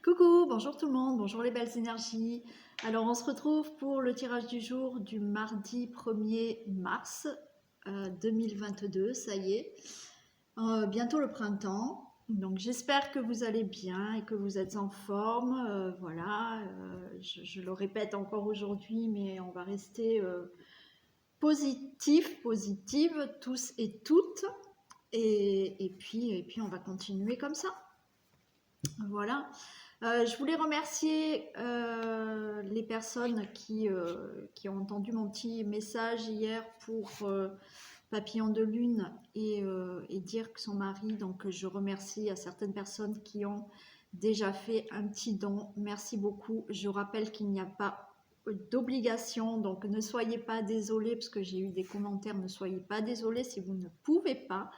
Coucou, bonjour tout le monde, bonjour les belles énergies. Alors on se retrouve pour le tirage du jour du mardi 1er mars 2022, ça y est, bientôt le printemps. Donc j'espère que vous allez bien et que vous êtes en forme. Voilà, je le répète encore aujourd'hui, mais on va rester positive tous et toutes. Et puis on va continuer comme ça. Voilà. Je voulais remercier les personnes qui ont entendu mon petit message hier pour Papillon de Lune et dire que son mari, donc je remercie à certaines personnes qui ont déjà fait un petit don. Merci beaucoup. Je rappelle qu'il n'y a pas d'obligation, donc ne soyez pas désolés parce que j'ai eu des commentaires, ne soyez pas désolés si vous ne pouvez pas.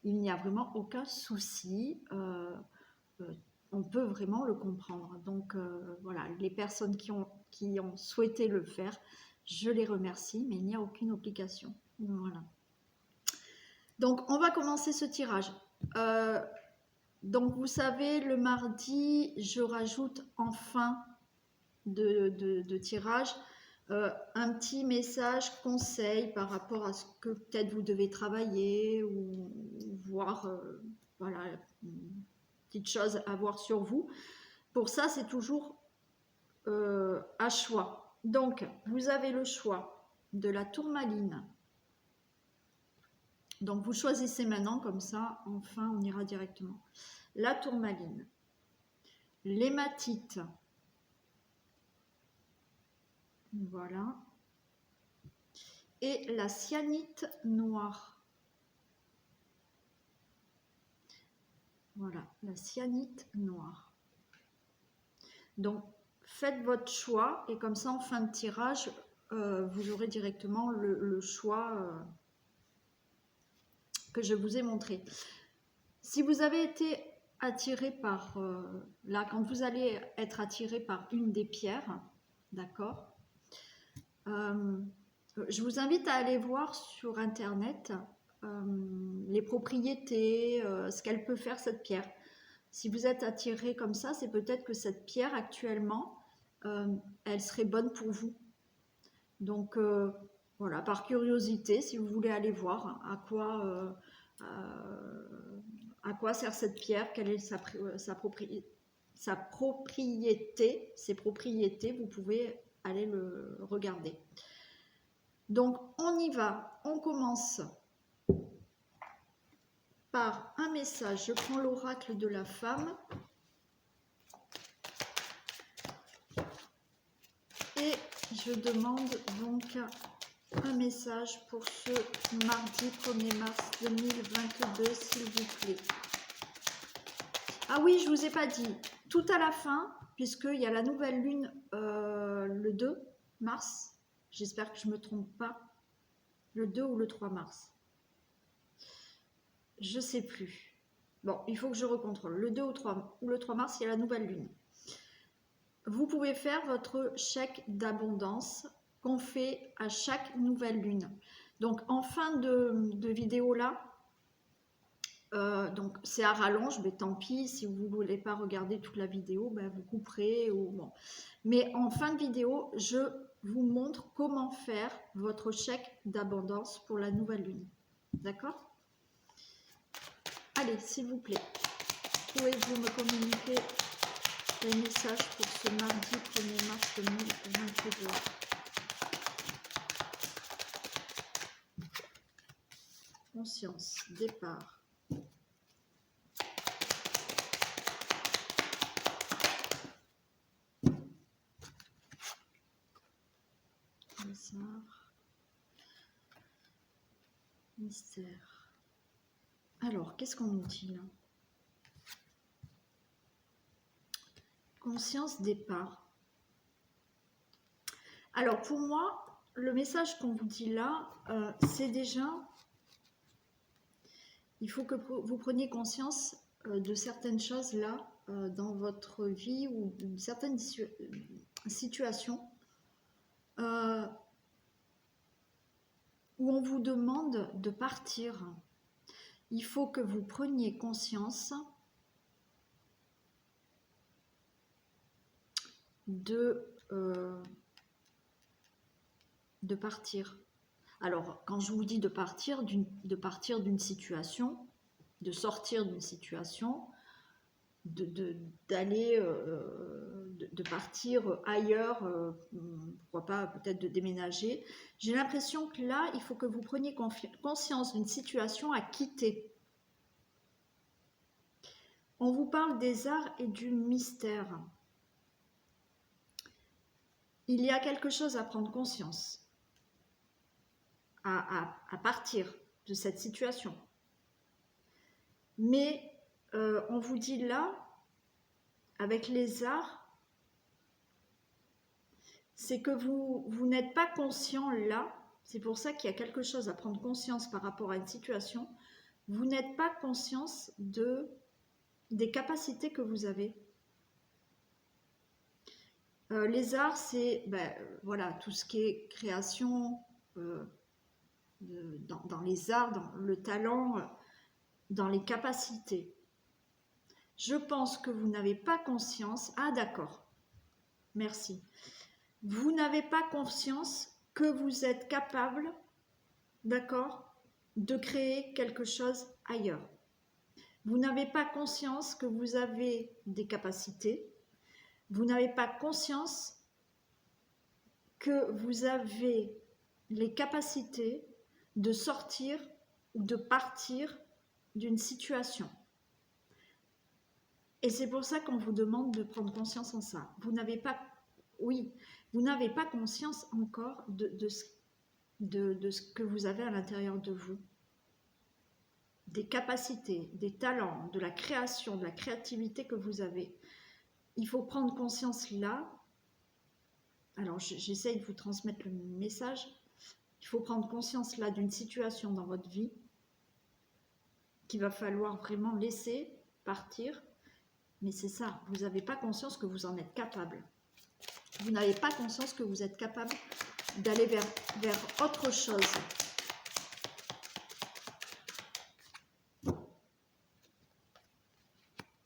Il n'y a vraiment aucun souci. On peut vraiment le comprendre. Donc voilà, les personnes qui ont souhaité le faire, je les remercie, mais il n'y a aucune obligation. Voilà. Donc on va commencer ce tirage. Donc vous savez, le mardi, je rajoute en fin de tirage un petit message conseil par rapport à ce que peut-être vous devez travailler ou voir, voilà, petite chose à voir sur vous. Pour ça, c'est toujours à choix. Donc, vous avez le choix de la tourmaline. Donc, vous choisissez maintenant, comme ça, enfin, on ira directement. La tourmaline, l'hématite, voilà, et la cyanite noire. Voilà, la cyanite noire. Donc, faites votre choix et comme ça, en fin de tirage, vous aurez directement le choix que je vous ai montré. Si vous avez été attiré par, là, quand vous allez être attiré par une des pierres, d'accord, je vous invite à aller voir sur Internet les propriétés, ce qu'elle peut faire cette pierre. Si vous êtes attiré comme ça, c'est peut-être que cette pierre actuellement, elle serait bonne pour vous. Donc voilà, par curiosité, si vous voulez aller voir à quoi sert cette pierre, quelle est sa propriété, ses propriétés, vous pouvez aller le regarder. Donc on y va, on commence par un message. Je prends l'oracle de la femme et je demande donc un message pour ce mardi 1er mars 2022, s'il vous plaît. Ah oui, je ne vous ai pas dit, tout à la fin, puisqu'il y a la nouvelle lune le 2 mars, j'espère que je ne me trompe pas, le 2 ou le 3 mars. Je ne sais plus. Bon, il faut que je recontrôle. Le 2 ou le 3 mars, il y a la nouvelle lune. Vous pouvez faire votre chèque d'abondance qu'on fait à chaque nouvelle lune. Donc, en fin de vidéo là, donc c'est à rallonge, mais tant pis, si vous ne voulez pas regarder toute la vidéo, ben vous couperez ou bon. Mais en fin de vidéo, je vous montre comment faire votre chèque d'abondance pour la nouvelle lune. D'accord? Allez, s'il vous plaît, pouvez-vous me communiquer les messages pour ce mardi 1er mars 2022? Conscience, départ. Mystère. Alors, qu'est-ce qu'on nous dit là? Conscience, départ. Alors, pour moi, le message qu'on vous dit là, c'est déjà, il faut que vous preniez conscience de certaines choses là dans votre vie ou de certaines situations où on vous demande de partir. Il faut que vous preniez conscience de partir. Alors, quand je vous dis de partir d'une situation, de sortir d'une situation, d'aller, de partir ailleurs, pourquoi pas peut-être de déménager. J'ai l'impression que là, il faut que vous preniez conscience d'une situation à quitter. On vous parle des arts et du mystère. Il y a quelque chose à prendre conscience, à partir de cette situation. Mais on vous dit là, avec les arts, c'est que vous n'êtes pas conscient là, c'est pour ça qu'il y a quelque chose à prendre conscience par rapport à une situation, vous n'êtes pas conscience des capacités que vous avez. Les arts, c'est voilà, tout ce qui est création, dans les arts, dans le talent, dans les capacités. Je pense que vous n'avez pas conscience. Ah d'accord, merci. Vous n'avez pas conscience que vous êtes capable, d'accord, de créer quelque chose ailleurs. Vous n'avez pas conscience que vous avez des capacités. Vous n'avez pas conscience que vous avez les capacités de sortir ou de partir d'une situation. Et c'est pour ça qu'on vous demande de prendre conscience en ça. Vous n'avez pas, oui, vous n'avez pas conscience encore de ce que vous avez à l'intérieur de vous. Des capacités, des talents, de la création, de la créativité que vous avez. Il faut prendre conscience là. Alors, j'essaye de vous transmettre le message. Il faut prendre conscience là d'une situation dans votre vie qu'il va falloir vraiment laisser partir. Mais c'est ça, vous n'avez pas conscience que vous en êtes capable. Vous n'avez pas conscience que vous êtes capable d'aller vers autre chose.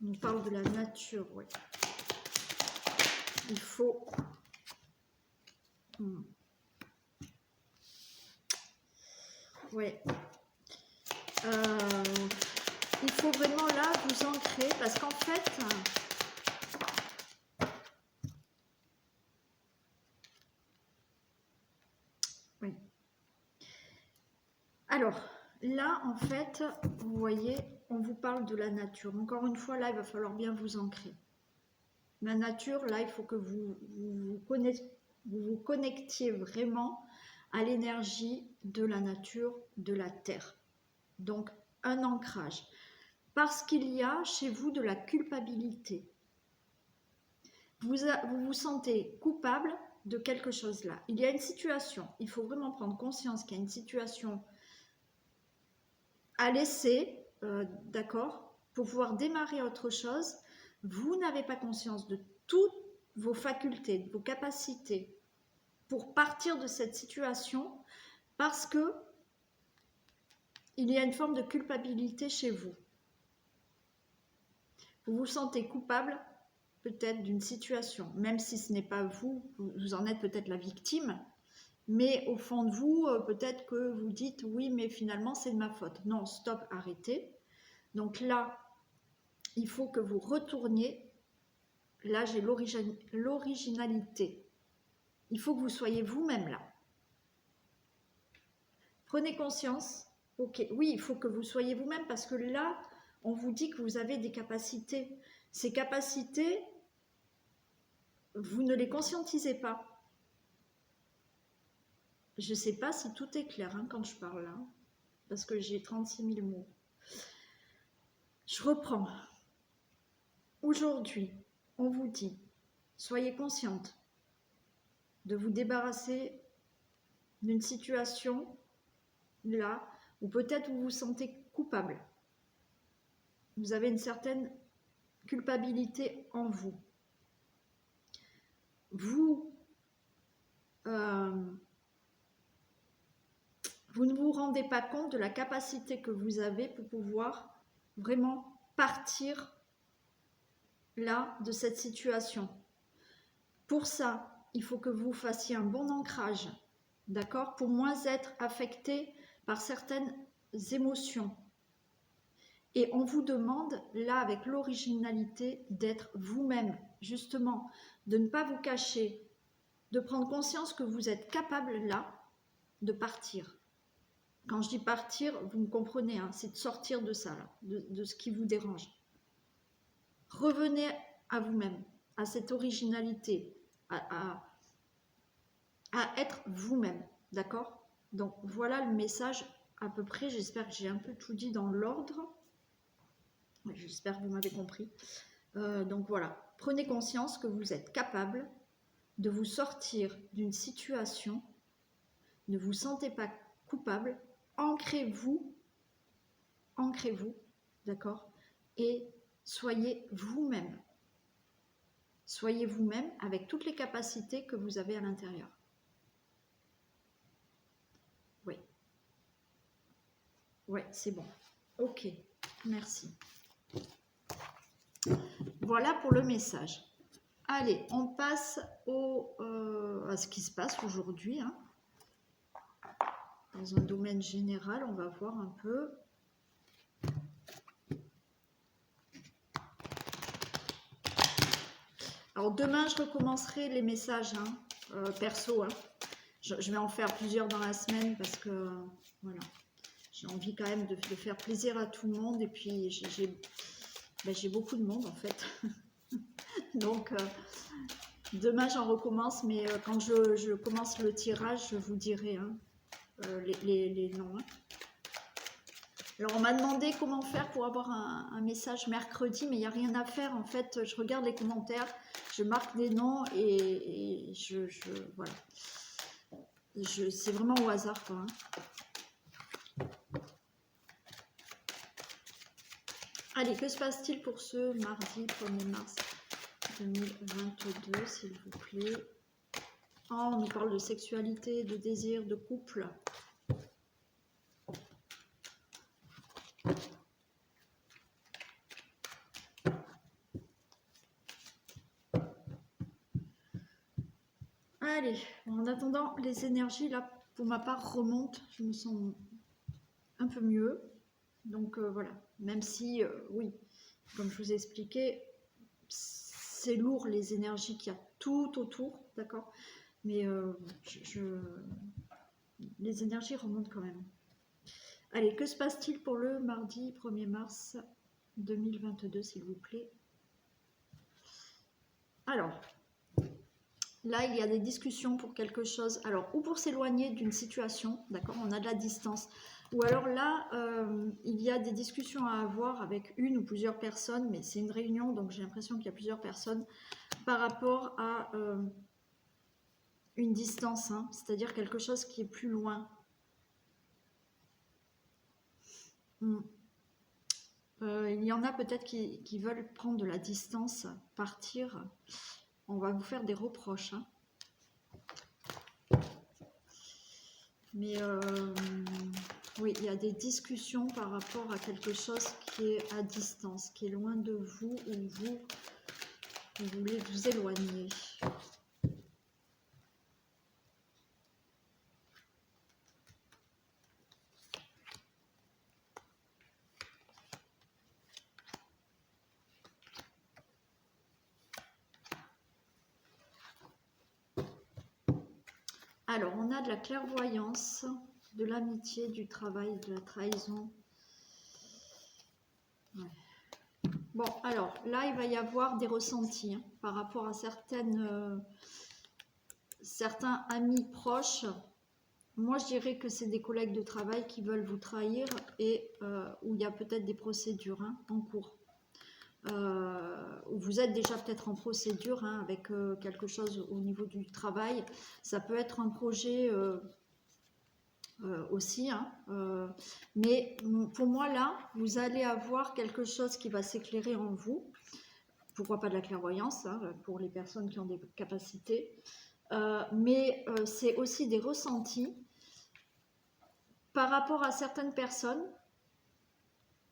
On parle de la nature, oui. Il faut... Ouais. Il faut vraiment là vous ancrer parce qu'en fait... Oui. Alors, là, en fait, vous voyez, on vous parle de la nature. Encore une fois, là, il va falloir bien vous ancrer. La nature, là, il faut que vous vous connectiez vraiment à l'énergie de la nature, de la terre. Donc, un ancrage. Parce qu'il y a chez vous de la culpabilité. Vous vous sentez coupable de quelque chose là. Il y a une situation, il faut vraiment prendre conscience qu'il y a une situation à laisser, d'accord, pour pouvoir démarrer autre chose. Vous n'avez pas conscience de toutes vos facultés, de vos capacités pour partir de cette situation parce que il y a une forme de culpabilité chez vous. Vous vous sentez coupable peut-être d'une situation, même si ce n'est pas vous, vous en êtes peut-être la victime, mais au fond de vous, peut-être que vous dites oui, mais finalement c'est de ma faute. Non, stop, arrêtez. Donc là, il faut que vous retourniez. Là, j'ai l'originalité. Il faut que vous soyez vous-même là. Prenez conscience. Ok, oui, il faut que vous soyez vous-même parce que là, on vous dit que vous avez des capacités. Ces capacités, vous ne les conscientisez pas. Je ne sais pas si tout est clair quand je parle là, parce que j'ai 36 000 mots. Je reprends. Aujourd'hui, on vous dit, soyez consciente de vous débarrasser d'une situation là où peut-être vous vous sentez coupable. Vous avez une certaine culpabilité en vous. Vous ne vous rendez pas compte de la capacité que vous avez pour pouvoir vraiment partir là de cette situation. Pour ça, il faut que vous fassiez un bon ancrage, d'accord, pour moins être affecté par certaines émotions. Et on vous demande, là, avec l'originalité, d'être vous-même, justement, de ne pas vous cacher, de prendre conscience que vous êtes capable, là, de partir. Quand je dis partir, vous me comprenez, hein, c'est de sortir de ça, là, de ce qui vous dérange. Revenez à vous-même, à cette originalité, à être vous-même, d'accord? Donc, voilà le message à peu près. J'espère que j'ai un peu tout dit dans l'ordre. J'espère que vous m'avez compris. Donc voilà, prenez conscience que vous êtes capable de vous sortir d'une situation. Ne vous sentez pas coupable. Ancrez-vous, d'accord? Et soyez vous-même. Soyez vous-même avec toutes les capacités que vous avez à l'intérieur. Oui. Oui, c'est bon. Ok, merci. Voilà pour le message. Allez, on passe à ce qui se passe aujourd'hui. Hein. Dans un domaine général, on va voir un peu. Alors demain, je recommencerai les messages perso. Hein. Je vais en faire plusieurs dans la semaine parce que voilà, j'ai envie quand même de faire plaisir à tout le monde. Et puis, j'ai beaucoup de monde en fait. Donc, demain, j'en recommence. Mais quand je commence le tirage, je vous dirai hein, les noms. Hein. Alors, on m'a demandé comment faire pour avoir un message mercredi, mais il n'y a rien à faire. En fait, je regarde les commentaires, je marque des noms et voilà. C'est vraiment au hasard, quoi. Hein. Allez, que se passe-t-il pour ce mardi 1er mars 2022, s'il vous plaît? Oh, on nous parle de sexualité, de désir, de couple. Allez, en attendant, les énergies, là, pour ma part, remontent. Je me sens un peu mieux. Donc, voilà. Même si, oui, comme je vous ai expliqué, c'est lourd, les énergies qu'il y a tout autour, d'accord? Mais les énergies remontent quand même. Allez, que se passe-t-il pour le mardi 1er mars 2022, s'il vous plaît? Alors, là, il y a des discussions pour quelque chose. Alors, ou pour s'éloigner d'une situation, d'accord, on a de la distance. Ou alors là, il y a des discussions à avoir avec une ou plusieurs personnes, mais c'est une réunion, donc j'ai l'impression qu'il y a plusieurs personnes par rapport à une distance, hein, c'est-à-dire quelque chose qui est plus loin. Il y en a peut-être qui veulent prendre de la distance, partir. On va vous faire des reproches. Hein. Mais oui, il y a des discussions par rapport à quelque chose qui est à distance, qui est loin de vous, ou vous voulez vous éloigner. Alors, on a de la clairvoyance, de l'amitié, du travail, de la trahison. Ouais. Bon, alors, là, il va y avoir des ressentis hein, par rapport à certains amis proches. Moi, je dirais que c'est des collègues de travail qui veulent vous trahir et où il y a peut-être des procédures hein, en cours. Où vous êtes déjà peut-être en procédure hein, avec quelque chose au niveau du travail. Ça peut être un projet aussi. Hein, mais pour moi, là, vous allez avoir quelque chose qui va s'éclairer en vous. Pourquoi pas de la clairvoyance hein, pour les personnes qui ont des capacités. Mais c'est aussi des ressentis par rapport à certaines personnes,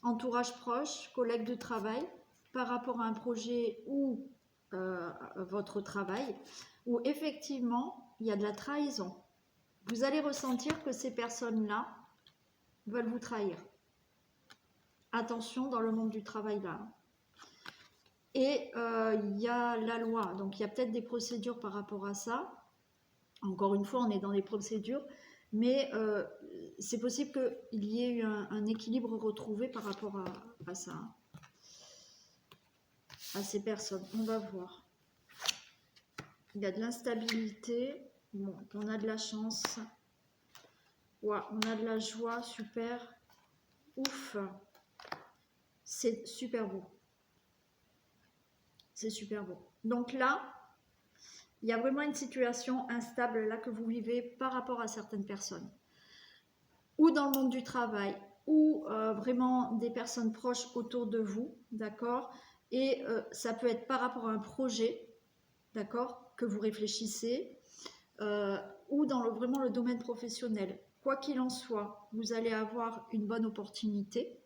entourage proche, collègues de travail, par rapport à un projet ou votre travail, où effectivement, il y a de la trahison. Vous allez ressentir que ces personnes-là veulent vous trahir. Attention dans le monde du travail là. Et il y a la loi, donc il y a peut-être des procédures par rapport à ça. Encore une fois, on est dans les procédures, mais c'est possible qu'il y ait eu un équilibre retrouvé par rapport à ça, à ces personnes. On va voir. Il y a de l'instabilité. Bon, on a de la chance. Ouais, on a de la joie, super. Ouf. C'est super beau. C'est super beau. Donc là, il y a vraiment une situation instable là que vous vivez par rapport à certaines personnes. Ou dans le monde du travail, ou vraiment des personnes proches autour de vous, d'accord? Et ça peut être par rapport à un projet, d'accord, que vous réfléchissez, ou dans vraiment le domaine professionnel. Quoi qu'il en soit, vous allez avoir une bonne opportunité.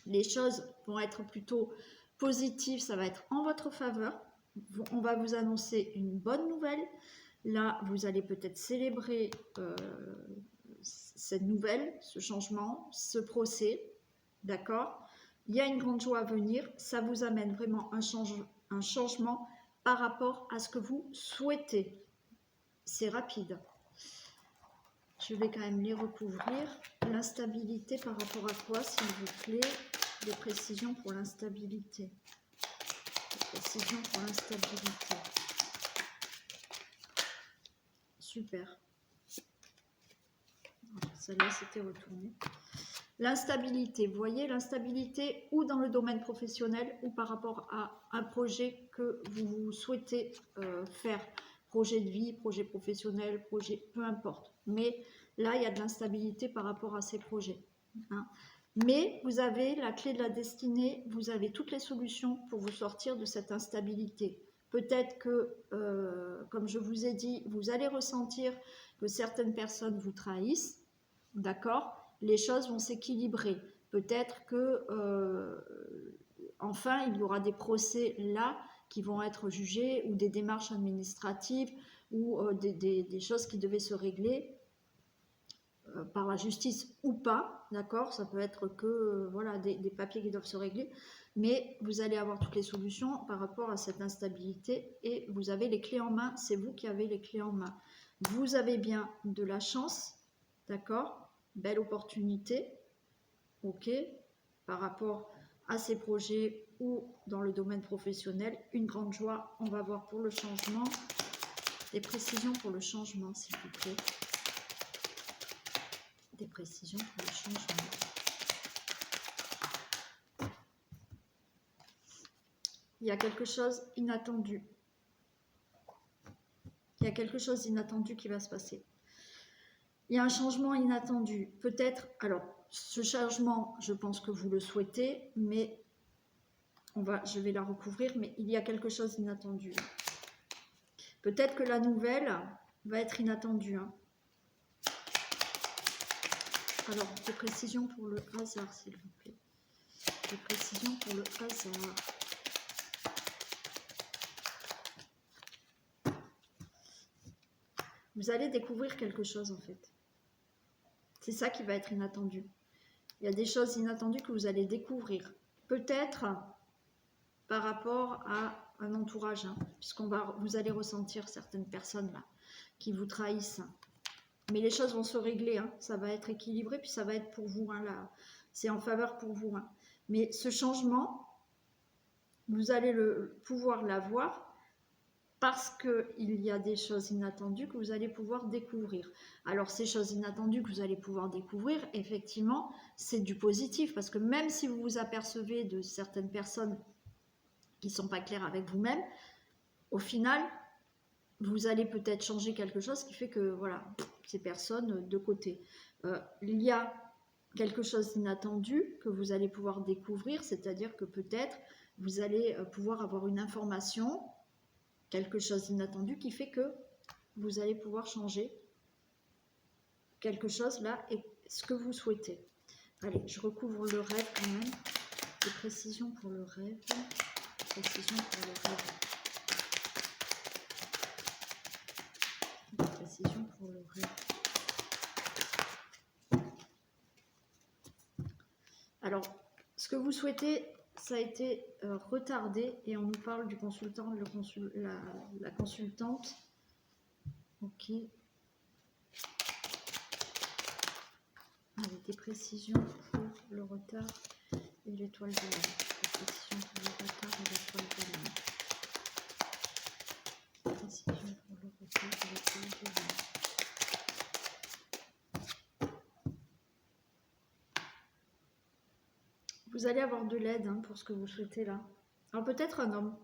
Les choses vont être plutôt positives, ça va être en votre faveur. On va vous annoncer une bonne nouvelle. Là, vous allez peut-être célébrer cette nouvelle, ce changement, ce procès, d'accord? Il y a une grande joie à venir. Ça vous amène vraiment un changement par rapport à ce que vous souhaitez. C'est rapide. Je vais quand même les recouvrir. L'instabilité par rapport à quoi, s'il vous plaît? Des précisions pour l'instabilité. Des précisions pour l'instabilité. Super. Celle-là, c'était retourné. L'instabilité, vous voyez, l'instabilité ou dans le domaine professionnel ou par rapport à un projet que vous souhaitez faire. Projet de vie, projet professionnel, projet, peu importe. Mais là, il y a de l'instabilité par rapport à ces projets. Hein. Mais vous avez la clé de la destinée, vous avez toutes les solutions pour vous sortir de cette instabilité. Peut-être que, comme je vous ai dit, vous allez ressentir que certaines personnes vous trahissent, d'accord? Les choses vont s'équilibrer. Peut-être que, enfin, il y aura des procès là qui vont être jugés ou des démarches administratives ou des choses qui devaient se régler par la justice ou pas, d'accord? Ça peut être que voilà, des papiers qui doivent se régler, mais vous allez avoir toutes les solutions par rapport à cette instabilité et vous avez les clés en main, c'est vous qui avez les clés en main. Vous avez bien de la chance, d'accord? Belle opportunité, ok? Par rapport à ces projets ou dans le domaine professionnel, une grande joie, on va voir pour le changement, des précisions pour le changement, s'il vous plaît. Des précisions pour le changement. Il y a quelque chose inattendu. Il y a quelque chose d'inattendu qui va se passer. Il y a un changement inattendu. Peut-être, alors, ce changement, je pense que vous le souhaitez, mais je vais la recouvrir, mais il y a quelque chose d'inattendu. Peut-être que la nouvelle va être inattendue. Hein. Alors, des précisions pour le hasard, s'il vous plaît. Des précisions pour le hasard. Vous allez découvrir quelque chose, en fait. C'est ça qui va être inattendu. Il y a des choses inattendues que vous allez découvrir. Peut-être par rapport à un entourage, hein, vous allez ressentir certaines personnes là qui vous trahissent. Mais les choses vont se régler, hein, ça va être équilibré, puis ça va être pour vous, hein, là, c'est en faveur pour vous. Hein. Mais ce changement, vous allez pouvoir l'avoir parce qu'il y a des choses inattendues que vous allez pouvoir découvrir. Alors ces choses inattendues que vous allez pouvoir découvrir, effectivement, c'est du positif, parce que même si vous vous apercevez de certaines personnes qui ne sont pas claires avec vous-même, au final, vous allez peut-être changer quelque chose qui fait que, voilà, ces personnes de côté. Il y a quelque chose d'inattendu que vous allez pouvoir découvrir, c'est-à-dire que peut-être vous allez pouvoir avoir une information, quelque chose d'inattendu qui fait que vous allez pouvoir changer quelque chose là et ce que vous souhaitez. Allez, je recouvre le rêve quand même. Des précisions pour le rêve. Précisions pour le rêve. Alors, ce que vous souhaitez, ça a été retardé et on nous parle du consultant, la consultante. Ok. Avec des précisions pour le retard et l'étoile de l'âme. Des précisions pour le retard et l'étoile de l'âme. Précision pour le retard et l'étoile de l'âme. Vous allez avoir de l'aide hein, pour ce que vous souhaitez là. Alors peut-être un homme.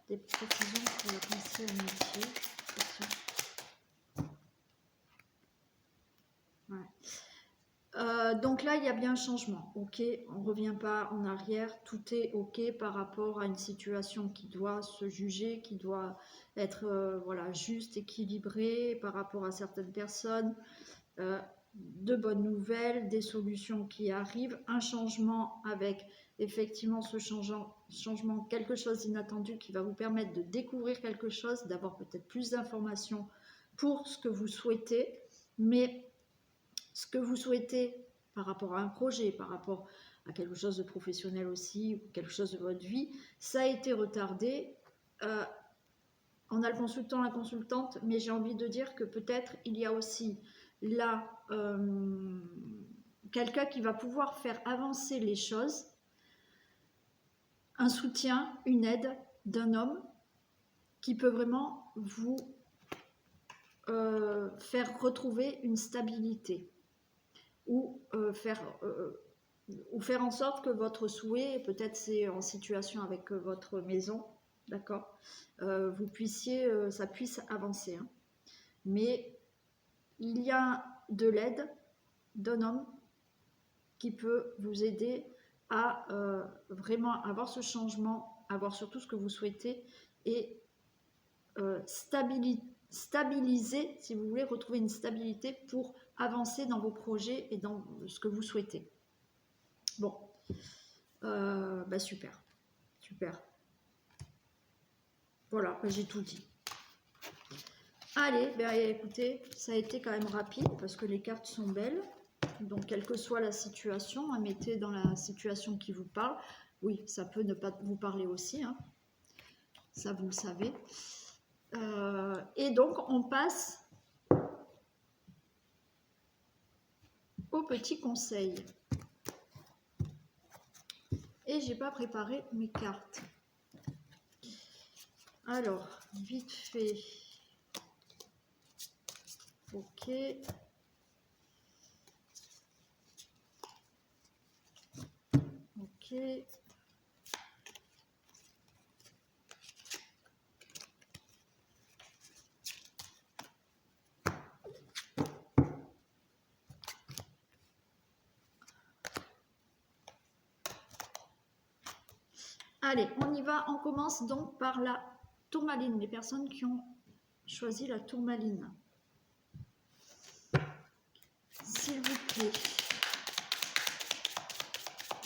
Des précisions pour le conseil amitié. Ouais. Donc là, il y a bien un changement. Ok, on ne revient pas en arrière. Tout est ok par rapport à une situation qui doit se juger, qui doit être voilà, juste, équilibrée par rapport à certaines personnes. De bonnes nouvelles, des solutions qui arrivent, un changement avec effectivement ce changement, quelque chose d'inattendu qui va vous permettre de découvrir quelque chose, d'avoir peut-être plus d'informations pour ce que vous souhaitez, mais ce que vous souhaitez par rapport à un projet, par rapport à quelque chose de professionnel aussi, ou quelque chose de votre vie, ça a été retardé. On a le consultant, la consultante, mais j'ai envie de dire que peut-être il y a aussi là quelqu'un qui va pouvoir faire avancer les choses, un soutien, une aide d'un homme qui peut vraiment vous faire retrouver une stabilité ou faire en sorte que votre souhait, peut-être c'est en situation avec votre maison, d'accord, vous puissiez, ça puisse avancer. Hein. Mais il y a de l'aide d'un homme qui peut vous aider à vraiment avoir ce changement, avoir surtout ce que vous souhaitez et stabiliser, si vous voulez, retrouver une stabilité pour avancer dans vos projets et dans ce que vous souhaitez. Bon, bah super, super. Voilà, j'ai tout dit. Allez, ben écoutez, ça a été quand même rapide parce que les cartes sont belles. Donc, quelle que soit la situation, mettez dans la situation qui vous parle. Oui, ça peut ne pas vous parler aussi, hein. Ça vous le savez. Et donc, on passe au petit conseil. Et j'ai pas préparé mes cartes. Alors, vite fait. Ok. Ok. Allez, on y va. On commence donc par la tourmaline. Les personnes qui ont choisi la tourmaline. S'il vous plaît.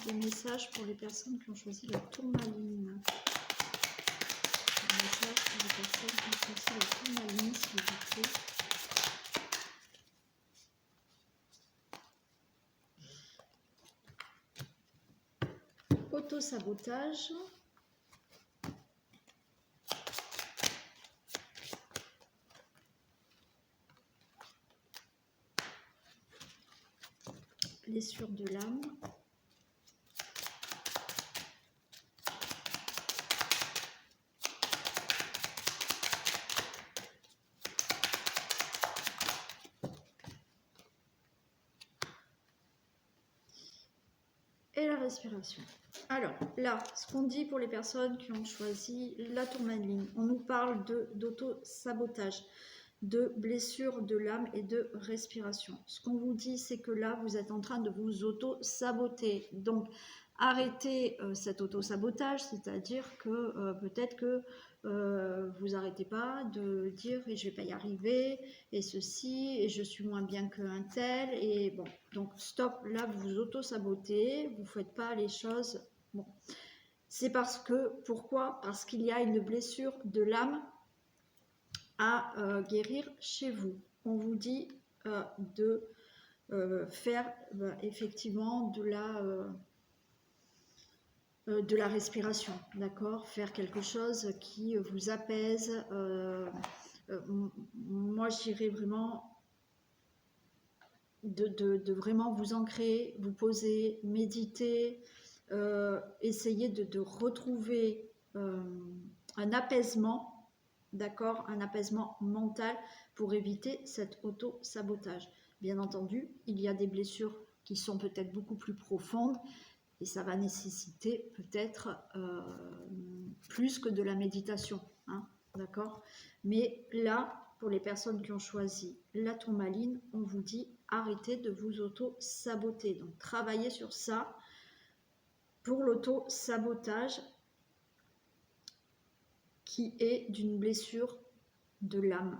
Des messages pour les personnes qui ont choisi la tourmaline. Des messages pour les personnes qui ont choisi la tourmaline, s'il vous plaît. Auto-sabotage. Blessure de l'âme. Et la respiration. Alors là, ce qu'on dit pour les personnes qui ont choisi la tourmaline, on nous parle d'auto-sabotage, de blessure de l'âme et de respiration. Ce qu'on vous dit, c'est que là, vous êtes en train de vous auto-saboter. Donc, arrêtez cet auto-sabotage, c'est-à-dire que peut-être que vous n'arrêtez pas de dire et je vais pas y arriver et ceci et je suis moins bien qu'un tel et bon, donc stop, là vous vous auto-sabotez, vous faites pas les choses. Bon, c'est parce que, pourquoi? Parce qu'il y a une blessure de l'âme à guérir chez vous. On vous dit de faire effectivement de la respiration, d'accord? Faire quelque chose qui vous apaise. Moi, je dirais vraiment de vraiment vous ancrer, vous poser, méditer, essayer de retrouver un apaisement, d'accord? Un apaisement mental pour éviter cet auto-sabotage. Bien entendu, il y a des blessures qui sont peut-être beaucoup plus profondes et ça va nécessiter peut-être plus que de la méditation, hein, d'accord? Mais là, pour les personnes qui ont choisi la tourmaline, on vous dit arrêtez de vous auto-saboter. Donc travaillez sur ça pour l'auto-sabotage qui est d'une blessure de l'âme.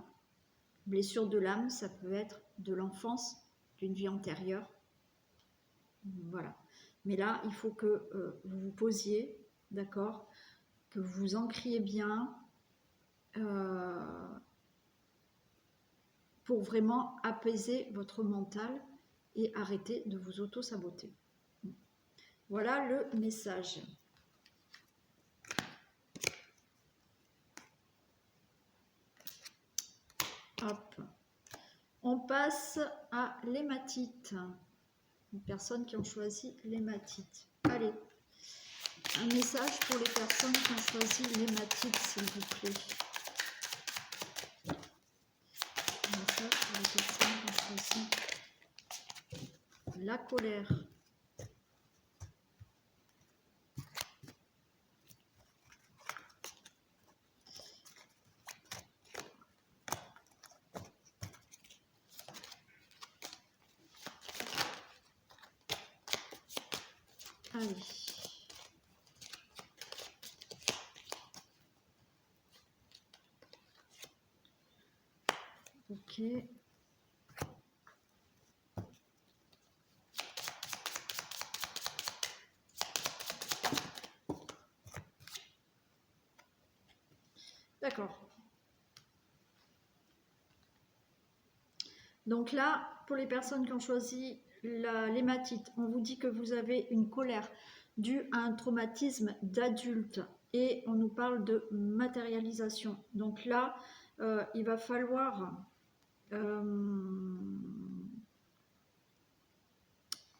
Blessure de l'âme, ça peut être de l'enfance, d'une vie antérieure. Voilà. Mais là, il faut que vous vous posiez, d'accord, que vous vous ancriez bien pour vraiment apaiser votre mental et arrêter de vous auto-saboter. Voilà le message. Hop. On passe à l'hématite. Les personnes qui ont choisi l'hématite. Allez, un message pour les personnes qui ont choisi l'hématite, s'il vous plaît. Un message pour les personnes qui ont choisi la colère. Allez. Ok. D'accord. Donc là, pour les personnes qui ont choisi l'hématite, on vous dit que vous avez une colère due à un traumatisme d'adulte et on nous parle de matérialisation. Donc là, il va falloir...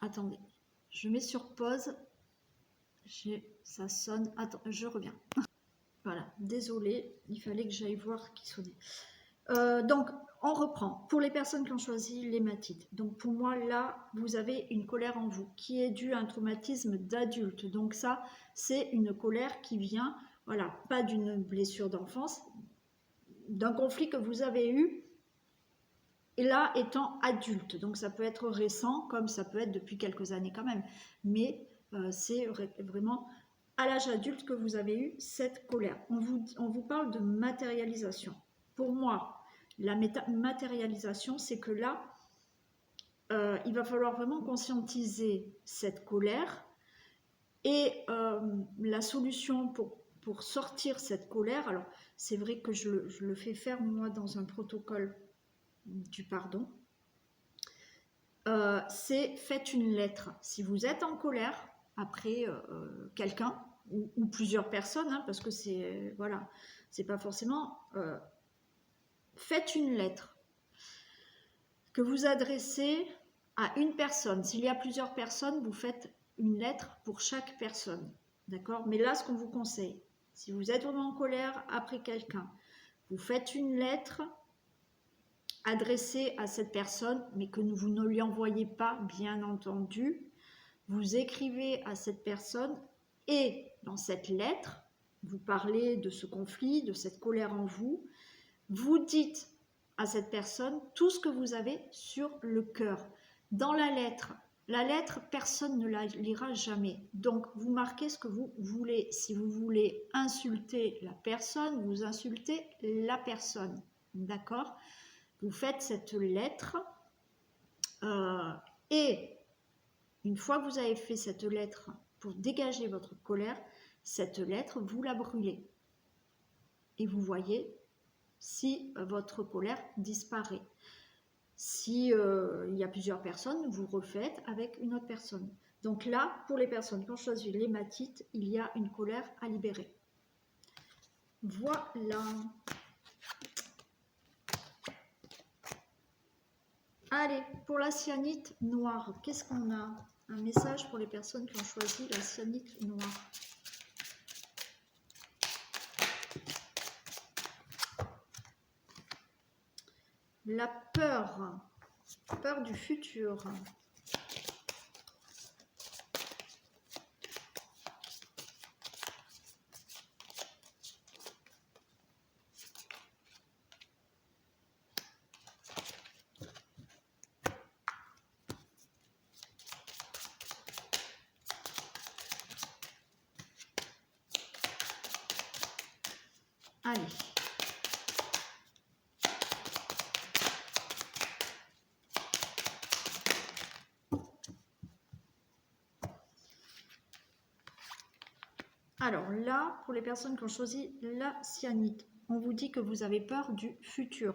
attendez, je mets sur pause. Ça sonne. Attends, je reviens. Voilà, désolée, il fallait que j'aille voir qui sonnait. Donc, on reprend. Pour les personnes qui ont choisi l'hématite, donc pour moi, là, vous avez une colère en vous qui est due à un traumatisme d'adulte. Donc ça, c'est une colère qui vient, voilà, pas d'une blessure d'enfance, d'un conflit que vous avez eu, et là, étant adulte. Donc ça peut être récent, comme ça peut être depuis quelques années quand même. Mais c'est vraiment à l'âge adulte que vous avez eu cette colère. On vous parle de matérialisation. Pour moi, la matérialisation, c'est que là, il va falloir vraiment conscientiser cette colère et la solution pour sortir cette colère, alors c'est vrai que je le fais faire moi dans un protocole du pardon, c'est faites une lettre. Si vous êtes en colère après quelqu'un ou plusieurs personnes, hein, parce que c'est voilà, c'est pas forcément... faites une lettre que vous adressez à une personne. S'il y a plusieurs personnes, vous faites une lettre pour chaque personne. D'accord? Mais là, ce qu'on vous conseille, si vous êtes vraiment en colère après quelqu'un, vous faites une lettre adressée à cette personne, mais que vous ne lui envoyez pas, bien entendu. Vous écrivez à cette personne et dans cette lettre, vous parlez de ce conflit, de cette colère en vous. Vous dites à cette personne tout ce que vous avez sur le cœur. Dans la lettre, personne ne la lira jamais. Donc, vous marquez ce que vous voulez. Si vous voulez insulter la personne, vous insultez la personne. D'accord? Vous faites cette lettre et une fois que vous avez fait cette lettre pour dégager votre colère, cette lettre, vous la brûlez. Et vous voyez si votre colère disparaît. Si il y a plusieurs personnes, vous refaites avec une autre personne. Donc là, pour les personnes qui ont choisi l'hématite, il y a une colère à libérer. Voilà. Allez, pour la cyanite noire, qu'est-ce qu'on a? Un message pour les personnes qui ont choisi la cyanite noire. La peur, peur du futur. Allez. Alors là, pour les personnes qui ont choisi la cyanite, on vous dit que vous avez peur du futur.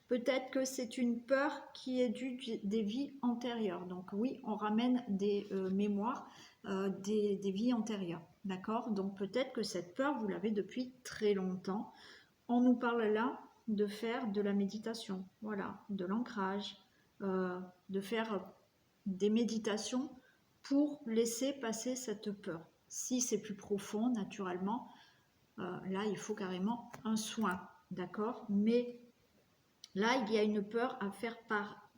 Peut-être que c'est une peur qui est due des vies antérieures. Donc oui, on ramène des mémoires des vies antérieures. D'accord? Donc peut-être que cette peur, vous l'avez depuis très longtemps. On nous parle là de faire de la méditation, voilà, de l'ancrage, de faire des méditations pour laisser passer cette peur. Si c'est plus profond, naturellement, là, il faut carrément un soin, d'accord? Mais là, il y a une peur à faire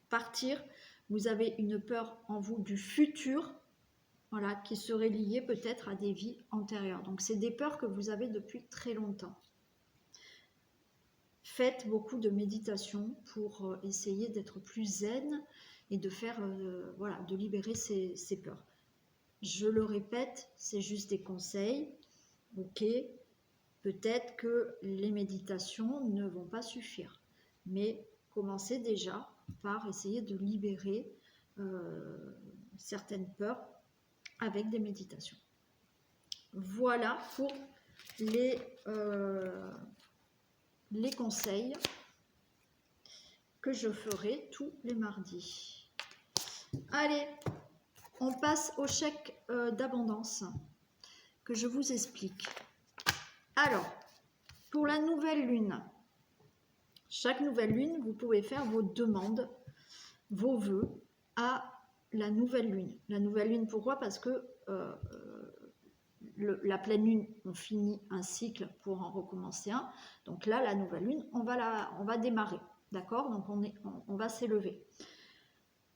partir. Vous avez une peur en vous du futur, voilà, qui serait liée peut-être à des vies antérieures. Donc, c'est des peurs que vous avez depuis très longtemps. Faites beaucoup de méditation pour essayer d'être plus zen et de faire, voilà, de libérer ces peurs. Je le répète, c'est juste des conseils, ok? Peut-être que les méditations ne vont pas suffire, mais commencez déjà par essayer de libérer certaines peurs avec des méditations. Voilà pour les conseils que je ferai tous les mardis. Allez, on passe au chèque d'abondance que je vous explique. Alors, pour la nouvelle lune, chaque nouvelle lune, vous pouvez faire vos demandes, vos vœux à la nouvelle lune. La nouvelle lune, pourquoi? Parce que la pleine lune, on finit un cycle pour en recommencer un. Donc là, la nouvelle lune, on va démarrer. D'accord? Donc on va s'élever.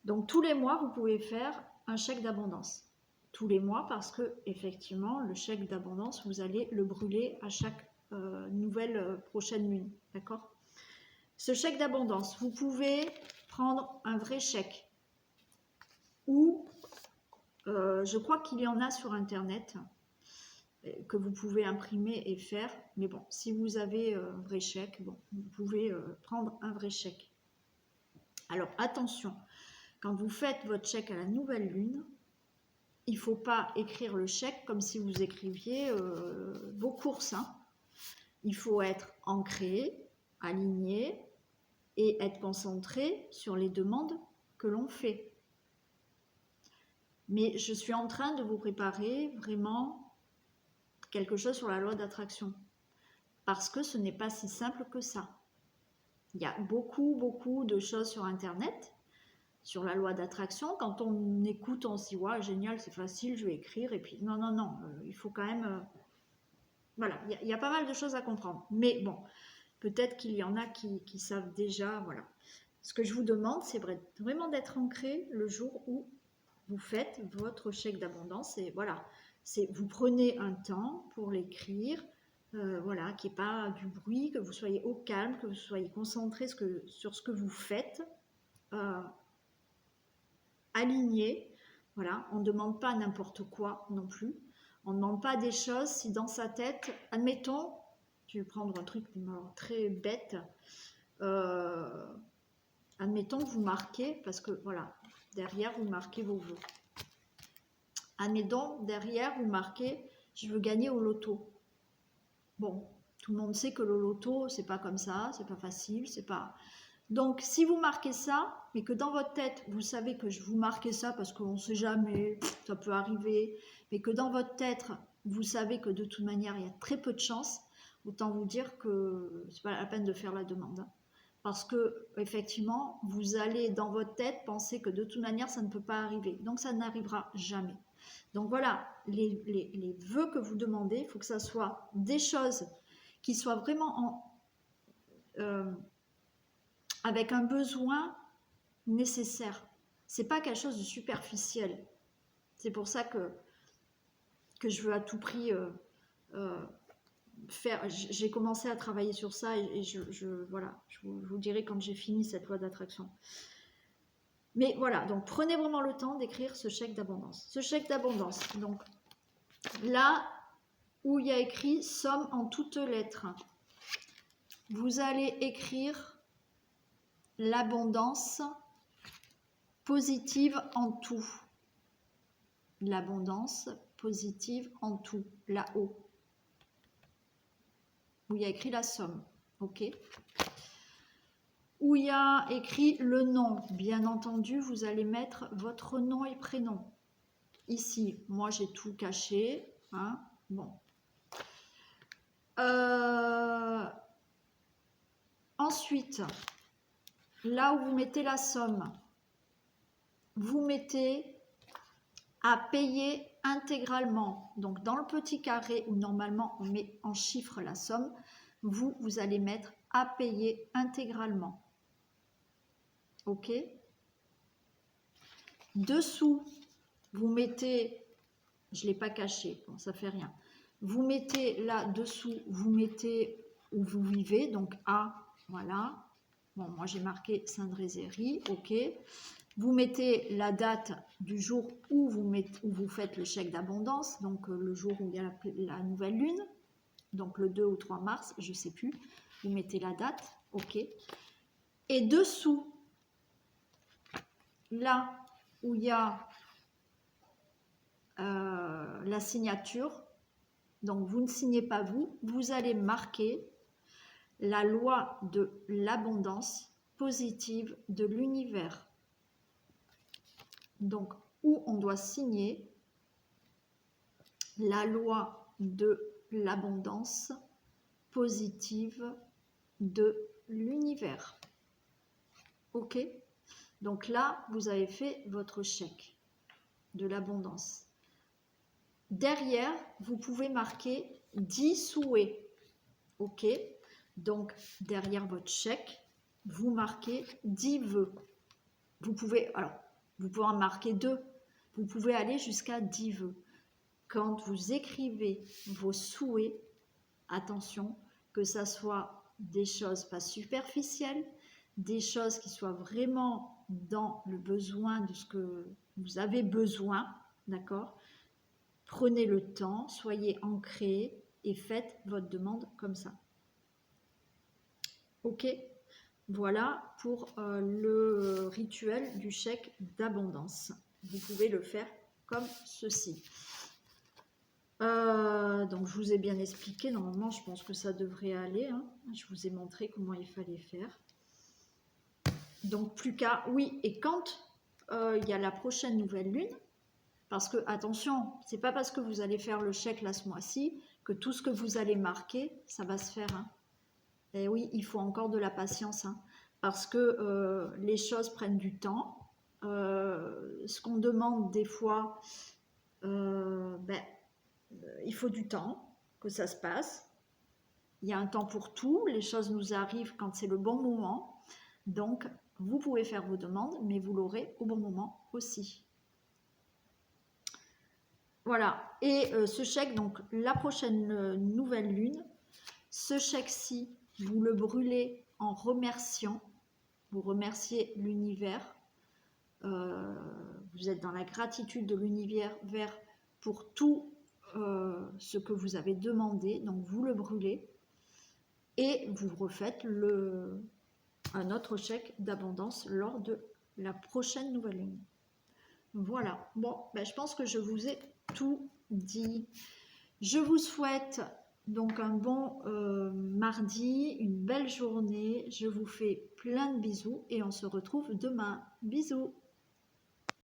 Donc tous les mois, vous pouvez faire un chèque d'abondance. Tous les mois, parce que effectivement, le chèque d'abondance, vous allez le brûler à chaque nouvelle prochaine lune. D'accord? Ce chèque d'abondance, vous pouvez prendre un vrai chèque. Ou, je crois qu'il y en a sur Internet que vous pouvez imprimer et faire. Mais bon, si vous avez un vrai chèque, bon, vous pouvez prendre un vrai chèque. Alors attention, quand vous faites votre chèque à la nouvelle lune, il ne faut pas écrire le chèque comme si vous écriviez vos courses. Hein. Il faut être ancré, aligné et être concentré sur les demandes que l'on fait. Mais je suis en train de vous préparer vraiment quelque chose sur la loi d'attraction. Parce que ce n'est pas si simple que ça. Il y a beaucoup de choses sur Internet, sur la loi d'attraction. Quand on écoute, on se dit, ouais, génial, c'est facile, je vais écrire. Et puis, non, il faut quand même... voilà, il y a pas mal de choses à comprendre. Mais bon, peut-être qu'il y en a qui savent déjà, voilà. Ce que je vous demande, c'est vraiment d'être ancré le jour où vous faites votre chèque d'abondance. Et voilà, vous prenez un temps pour l'écrire, voilà, qu'il n'y ait pas du bruit, que vous soyez au calme, que vous soyez concentré sur ce que vous faites, aligné. Voilà, on ne demande pas n'importe quoi non plus. On ne demande pas des choses si dans sa tête, admettons, je vais prendre un truc très bête, admettons que vous marquez, parce que voilà, derrière vous marquez vos vœux. Admettons, derrière vous marquez, je veux gagner au loto. Bon, tout le monde sait que le loto, c'est pas comme ça, c'est pas facile, c'est pas... Donc, si vous marquez ça, mais que dans votre tête, vous savez que je vous marquez ça parce qu'on ne sait jamais, ça peut arriver, mais que dans votre tête, vous savez que de toute manière, il y a très peu de chances, autant vous dire que c'est pas la peine de faire la demande. Hein. Parce que, effectivement, vous allez dans votre tête penser que de toute manière, ça ne peut pas arriver. Donc, ça n'arrivera jamais. Donc, voilà, les vœux que vous demandez, il faut que ça soit des choses qui soient vraiment avec un besoin nécessaire. C'est pas quelque chose de superficiel. C'est pour ça que je veux à tout prix faire. J'ai commencé à travailler sur ça et voilà, je vous dirai quand j'ai fini cette loi d'attraction. Mais voilà, donc prenez vraiment le temps d'écrire ce chèque d'abondance. Ce chèque d'abondance, donc là où il y a écrit somme en toutes lettres, vous allez écrire l'abondance positive en tout. L'abondance positive en tout, là-haut. Où il y a écrit la somme, ok. Où il y a écrit le nom, bien entendu, vous allez mettre votre nom et prénom. Ici, moi j'ai tout caché, hein, bon. Ensuite, là où vous mettez la somme, vous mettez à payer intégralement. Donc, dans le petit carré où normalement on met en chiffres la somme, vous allez mettre à payer intégralement. Ok. Dessous, vous mettez, je ne l'ai pas caché, bon, ça fait rien. Vous mettez là dessous, vous mettez où vous vivez, donc A, voilà. Bon, moi j'ai marqué Sainte-Rézérie, ok. Vous mettez la date du jour où vous faites le chèque d'abondance, donc le jour où il y a la nouvelle lune, donc le 2 ou 3 mars, je ne sais plus. Vous mettez la date, ok. Et dessous, là où il y a la signature, donc vous ne signez pas vous allez marquer la loi de l'abondance positive de l'univers. Donc, où on doit signer la loi de l'abondance positive de l'univers. Ok? Donc là, vous avez fait votre chèque de l'abondance. Derrière, vous pouvez marquer 10 souhaits. Ok? Donc, derrière votre chèque, vous marquez 10 vœux. Vous pouvez en marquer 2. Vous pouvez aller jusqu'à 10 vœux. Quand vous écrivez vos souhaits, attention, que ça soit des choses pas superficielles, des choses qui soient vraiment dans le besoin de ce que vous avez besoin, d'accord? Prenez le temps, soyez ancrés et faites votre demande comme ça. Ok? Voilà pour le rituel du chèque d'abondance. Vous pouvez le faire comme ceci. Donc je vous ai bien expliqué, normalement je pense que ça devrait aller, hein. Je vous ai montré comment il fallait faire. Donc plus qu'à, oui, et quand il y a la prochaine nouvelle lune, parce que attention, c'est pas parce que vous allez faire le chèque là ce mois-ci que tout ce que vous allez marquer, ça va se faire, hein. Et oui, il faut encore de la patience, hein, parce que les choses prennent du temps. Ce qu'on demande des fois, il faut du temps que ça se passe. Il y a un temps pour tout. Les choses nous arrivent quand c'est le bon moment. Donc, vous pouvez faire vos demandes, mais vous l'aurez au bon moment aussi. Voilà. Et ce chèque, donc la prochaine nouvelle lune, ce chèque-ci, vous le brûlez en remerciant. Vous remerciez l'univers. Vous êtes dans la gratitude de l'univers pour tout ce que vous avez demandé, donc vous le brûlez et vous refaites un autre chèque d'abondance lors de la prochaine nouvelle lune. Voilà, bon, je pense que je vous ai tout dit. Je vous souhaite Donc un bon mardi, une belle journée. Je vous fais plein de bisous et on se retrouve demain. Bisous.